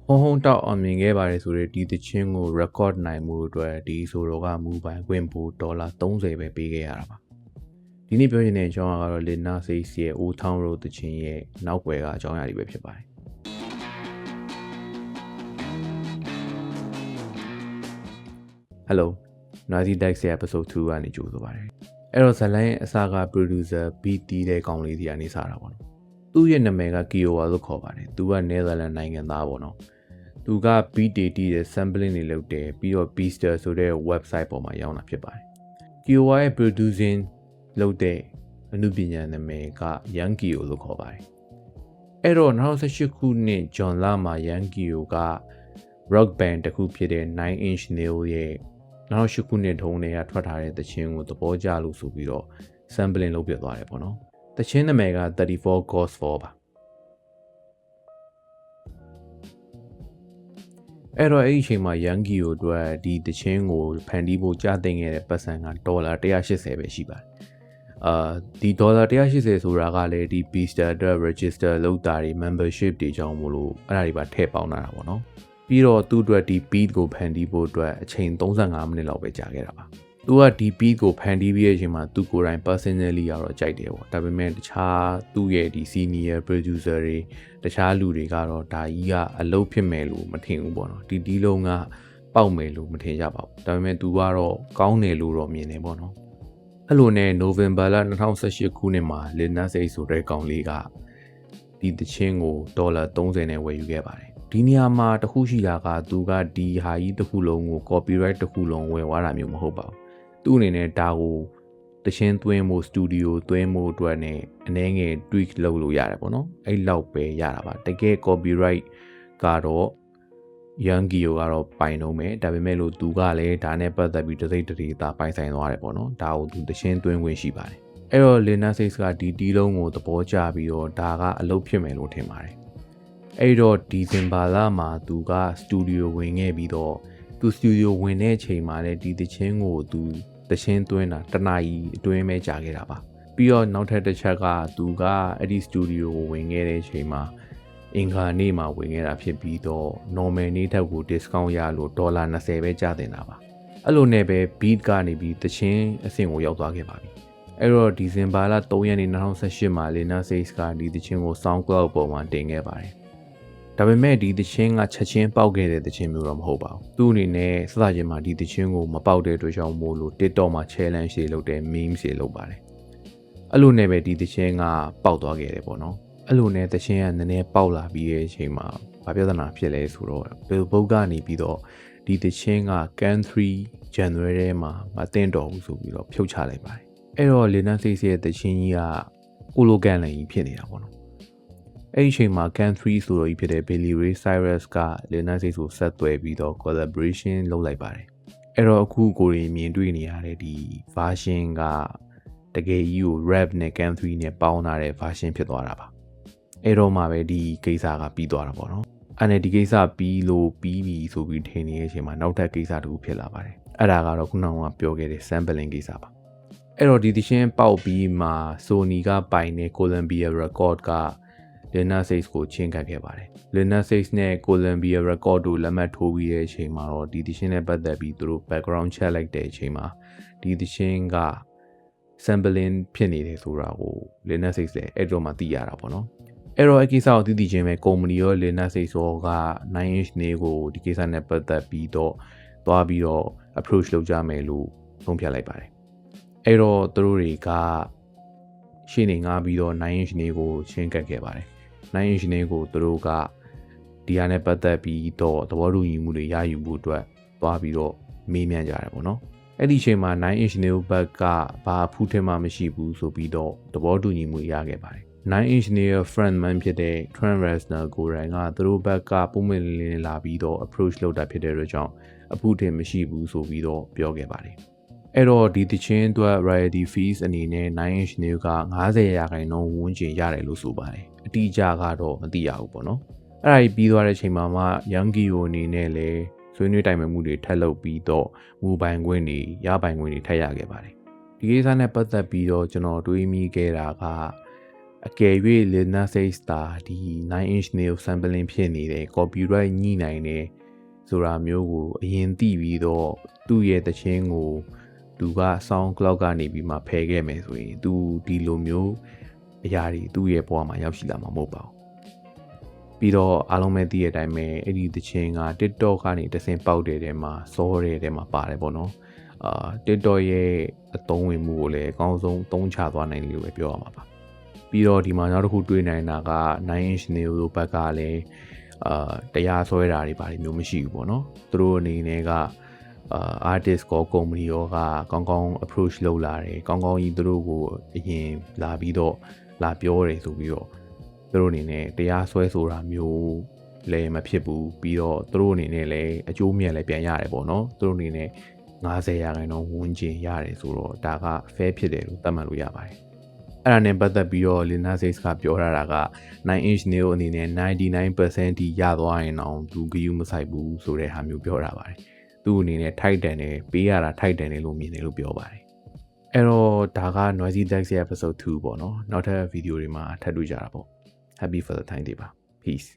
ဟုံးဟုံးတောက်အောင်မြင်ခဲ့ပါတယ်ဆိုတဲ့ဒီသချင်းကို record နိုင်မှုအတွက်ဒီဆိုတော့ကမူပိုင်ခွင့်ဖို့$30ပဲပေးခဲ့ရတာပါဒီနေ့ပြောချင်တဲ့အကြောင်းကတော့ Lina Says ရဲ့ Old Town Road သချင်းရဲ့နောက်ွယ်ကအကြောင်းအရာတွေပဲဖြစ်ပါတယ်Hello Noisy Dex ရဲ့ episode 2ကနေကြိုဆိုပါတယ်အဲ့တော့ဇလိုင်းအစားက producer beat တီးတဲ့ကောင်လေးစီကနေစားတာပေါ့နော်သူ့ရဲ့နာမည်က Kiowa လို့ခေါ်ပါတယ်သူက Netherlands နိုင်ငံသားပေါ့နော်သူက beat တီးတဲ့ sampling တွေလုပ်တယ်ပြီးတော့ Beaster ဆိုတဲ့ website ပေါ်မှာရောင်းတာဖြစ်ပါတယ် Kiowa ရဲ့ producing လုပ်တဲ့အမှုပညာနာမည်က Young Kio လို့ခေါ်ပါတယ်အဲ့တော့2018ခုနှစ် John လမှာ Young Kio က rock band တစ်ခုဖြစ်တဲ့ 9 Inch Nail ရဲ့2008ခုနှစ်ထုံးတွေကထွက်ထားတဲ့သချင်းကိုသဘောကျလို့ဆိုပြီးတော့ sampling လုပ်ပြသွားတယ်ပေါ့နော်သချင်းနာမည်က34 Ghost 4ပါအဲ့တော့အဲ့ဒီအချိန်မှာ Young Kio အတွက်ဒီသချင်းကိုဖန်တီးဖို့ကြာတင်ခဲ့တဲ့ပတ်စံက$180ပဲရှိပါတယ်ဒီ$180ဆိုတာကလည်းဒီ Beaster အတွက် register လုပ်တာတွေ membership တွေကြောင့်မို့လို့အဲ့ဒါတွေပါထည့်ပေါင်းတာပေါ့နော်ပြီးတော့သူ့အတွက်ဒီ beat ကိုဖန်တီးဖို့အတွက်အချိန်35မိနစ်လောက်ပဲကြာခဲ့တာပါသူကဒီ beat ကိုဖန်တီးပြီးတဲ့အချိန်မှာသူကိုယ်တိုင် personally ကတော့ကြိုက်တယ်ပေါ့ဒါပေမဲ့တခြားသူ့ရဲ့ဒီ senior producer တွေတခြားလူတွေကတော့ဒါကြီးကအလုပ်ဖြစ်မယ်လို့မထင်ဘူးပေါ့နော်ဒီလုံးကပေါက်မယ်လို့မထင်ကြပါဘူးဒါပေမဲ့သူကတော့ကောင်းတယ်လို့တော့မြင်တယ်ပေါ့နော်အဲ့လိုနဲ့ November လ2018ခုနှစ်မှာ Lina Says ဆိုတဲ့ကောင်လေးကဒီသချင်းကို$30နဲ့ဝယ်ယူခဲ့ပါတယ်ဒီနေရာမှာတခုရှိတာကသူကဒီဟာကြီးတစ်ခုလုံးကို copyright တစ်ခုလုံးဝယ်သွားတာမျိုးမဟုတ်ပါဘူးသူ့အနေနဲ့ဒါကိုတခြင်းသွင်းဖို့ studio သွင်းဖို့အတွက်နဲ့အနည်းငယ် tweak လုပ်လို့ရတယ်ပေါ့နော်အဲ့လောက်ပဲရတာပါတကယ် copyright ကတော့ Young Kio ကတော့ပိုင်တော့မယ်ဒါပေမဲ့လို့သူကလည်းဒါနဲ့ပတ်သက်ပြီးတစိမ့်တရေသားပိုင်ဆိုင်သွားတယ်ပေါ့နော်ဒါကိုသူတခြင်းသွင်းခွင့်ရှိပါတယ်အဲ့တော့ Lina Says ကဒီတီးလုံးကိုသဘောကျပြီးတော့ဒါကအလုပ်ဖြစ်မယ်လို့ထင်ပါတယ်အဲ့တော့ဒီဇင်ဘာလမှာသူကစတူဒီယိုဝင်ခဲ့ပြီးတော့သူစတူဒီယိုဝင်တဲ့အချိန်မှာလည်းဒီသချင်းကိုသူသချင်းသွင်းတာတနာရီအတွင်းပဲကြာခဲ့တာပါပြီးတော့နောက်ထပ်တစ်ချက်ကသူကအဲ့ဒီစတူဒီယိုကိုဝင်ခဲ့တဲ့အချိန်မှာအင်္ဂါနေ့မှာဝင်ခဲ့တာဖြစ်ပြီးတော့ normal နေ့ထက်ကို discount ရလို့$20ပဲကျတင်တာပါအဲ့လိုနဲ့ပဲ beat ကနေပြီးသချင်းအဆင့်ကိုရောက်သွားခဲ့ပါပြီအဲ့တော့ဒီဇင်ဘာလ3ရက်နေ့2018မှာ Lina Says ကဒီသချင်းကို SoundCloud ပေါ်မှာတင်ခဲ့ပါတယ်ဒါပေမဲ့ဒီသချင်းကချက်ချင်းပေါက်ခဲ့တဲ့သချင်းမျိုးတော့မဟုတ်ပါဘူးသူ့အနေနဲ့စသချင်းမှာဒီသချင်းကိုမပေါက်တဲ့အတွက်ကြောင့်မို့လို့ TikTok မှာ challenge တွေလုပ်တယ် memes တွေလုပ်ပါတယ်အဲ့လိုနဲ့ပဲဒီသချင်းကပေါက်သွားခဲ့တယ်ပေါ့နော်အဲ့လိုနဲ့သချင်းကနည်းနည်းပေါက်လာပြီးတဲ့အချိန်မှာဘာပြဿနာဖြစ်လဲဆိုတော့ Billboard ကနေပြီးတော့ဒီသချင်းက Can 3 January ထဲမှာမတင်တော့ဘူးဆိုပြီးတော့ဖြုတ်ချလိုက်ပါတယ်အဲ့တော့ Lina Says ရဲ့သချင်းကြီးကကိုလိုကန်လည်းဖြစ်နေတာပေါ့နော်အဲ့ဒီအချိန်မှာ Can 3ဆိုတော့ကြီးဖြစ်တဲ့ Billy Ray Cyrus က Lina Says ကိုဆက်သွယ်ပြီးတော့ collaboration လုပ်လိုက်ပါတယ်အဲ့တော့အခုကိုရီမြင်တွေ့နေရတဲ့ဒီ version ကတကယ်ကြီးကို rap နဲ့ Can 3နဲ့ပေါင်းထားတဲ့ version ဖြစ်သွားတာပါအဲ့တော့မှပဲဒီကိစ္စကပြီးသွားတာပေါ့နော်အဲ့နဲ့ဒီကိစ္စပြီးပြီဆိုပြီးထင်နေတဲ့အချိန်မှာနောက်ထပ်ကိစ္စတစ်ခုဖြစ်လာပါတယ်အဲ့ဒါကတော့ခုနကပြောခဲ့တဲ့ sampling ကိစ္စပါအဲ့တော့ဒီသချင်းပေါက်ပြီးမှ Sony ကပိုင်တဲ့ Columbia Record ကLina Says ကိုချင်းကပ်ခဲ့ပါတယ် Lina Says နဲ့ Columbia Record တို့လက်မှတ်ထိုးပြီးတဲ့အချိန်မှာတော့ဒီသချင်းနဲ့ပတ်သက်ပြီးသူတို့ background check လိုက်တဲ့အချိန်မှာဒီသချင်းက sampling ဖြစ်နေတယ်ဆိုတာကို Lina Says လည်းအဲ့တော့မှသိရတာပေါ့နော်အဲ့တော့အကိစ္စကိုသိချင်းပဲကုမ္ပဏီရော Lina Says ရောက9 inch နေကိုဒီကိစ္စနဲ့ပတ်သက်ပြီးတော့သွားပြီးတော့ approach လုပ်ကြမယ်လို့ဆုံးဖြတ်လိုက်ပါတယ်အဲ့တော့သူတို့တွေကရှင်းနေငါပြီးတော့9 inch နေကိုချင်းကပ်ခဲ့ပါတယ်9 inch နေကိုသူတို့ကဒီဟာနဲ့ပတ်သက်ပြီးတော့သဘောတူညီမှုတွေရယူဖို့အတွက်သွားပြီးတော့မေးမြန်းကြတယ်ပေါ့နော်အဲ့ဒီအချိန်မှာ9 inch နေဘက်ကဘာဖူးထင်မှမရှိဘူးဆိုပြီးတော့သဘောတူညီမှုရခဲ့ပါတယ်9 inch နေရဲ့ friend man ဖြစ်တဲ့ Trent Reznor ကိုယ်တိုင်ကသူတို့ဘက်ကပုံမှန်လေးလာပြီးတော့ approach လုပ်တာဖြစ်တဲ့အတွက်ကြောင့်အဖူးထင်မရှိဘူးဆိုပြီးတော့ပြောခဲ့ပါတယ်အဲ့တော့ဒီသချင်းအတွက် royalty fees အနေနဲ့9 inch နေက90%ဝန်းကျင်ရတယ်လို့ဆိုပါတယ်အတိအကျကတော့မသိရဘူးပေါ့နော်အဲ့ဒါပြီးသွားတဲ့အချိန်မှာမှ Young Kio အနေနဲ့လည်းဆွေးနွေးတိုင်ပင်မှုတွေထပ်လုပ်ပြီးတော့မူပိုင်ခွင့်တွေရပိုင်ခွင့်တွေထပ်ရခဲ့ပါတယ်ဒီကိစ္စနဲ့ပတ်သက်ပြီးတော့ကျွန်တော်တွေးမိခဲ့တာက အကယ်၍ Lina Says တာဒီ 9-inch nail sampling ဖြစ်နေတယ် copyright ညှိနိုင်တယ်ဆိုတာမျိုးကိုအရင်သိပြီးတော့သူ့ရဲ့တခြင်းကိုသူက SoundCloud ကနေပြီးမှဖယ်ခဲ့မယ်ဆိုရင်သူဒီလိုမျိုးအရာတွေသူ့ရဲ့ဘဝမှာရောက်ရှိလာမှာမဟုတ်ပါဘူးပြီးတော့အားလုံးပဲသိတဲ့အတိုင်းပဲအဲ့ဒီတခြင်းက TikTok ကနေတဆင့်ပေါက်တဲ့တဲမှာစောတဲ့တဲမှာပါတယ်ပေါ့နော်TikTok ရဲ့အသုံးဝင်မှုကိုလည်းအကောင်းဆုံးသုံးချသွားနိုင်တယ်လို့ပဲပြောရမှာပါပြီးတော့ဒီမှာနောက်တစ်ခုတွေ့နိုင်တာက 9-inch nail တို့ဘက်ကလည်းတရားဆွဲတာတွေဘာတွေမျိုးမရှိဘူးပေါ့နော်သူတို့အနေနဲ့ကartist ကော company ရောကကောင်းကောင်း approach လုပ်လာတယ်ကောင်းကောင်းကြီးသူတို့ကိုအရင်လာပြီးတော့လာပြောတယ်ဆိုပြီးတော့သူတို့အနေနဲ့တရားဆွဲဆိုတာမျိုးလည်းမဖြစ်ဘူးပြီးတော့သူတို့အနေနဲ့လည်းအကျိုးမြတ်လည်းပြန်ရတယ်ပေါ့နော်သူတို့အနေနဲ့50%ဝန်းကျင်ရတယ်ဆိုတော့ဒါက fair ဖြစ်တယ်လို့သတ်မှတ်လို့ရပါတယ်အဲ့ဒါနဲ့ပတ်သက်ပြီးတော့ Lina Says ကပြောထားတာက 9-inch nail အနေနဲ့ 99% ထိရသွားရင်တော့သူဂယူးမဆိုင်ဘူးဆိုတဲ့ဟာမျိုးပြောထားပါတယ်သူ့အနေနဲ့ထိုက်တန်တယ်ပေးရတာထိုက်တန်တယ်လို့မြင်တယ်လို့ပြောပါတယ်အဲ့တော့ဒါက Noisy Dex ရဲ့ episode 2ပေါ့နော်နောက်ထပ်ဗီဒီယိုတွေမှာထပ်တွေ့ကြတာပေါ့ Happy for the time တွေပါ Peace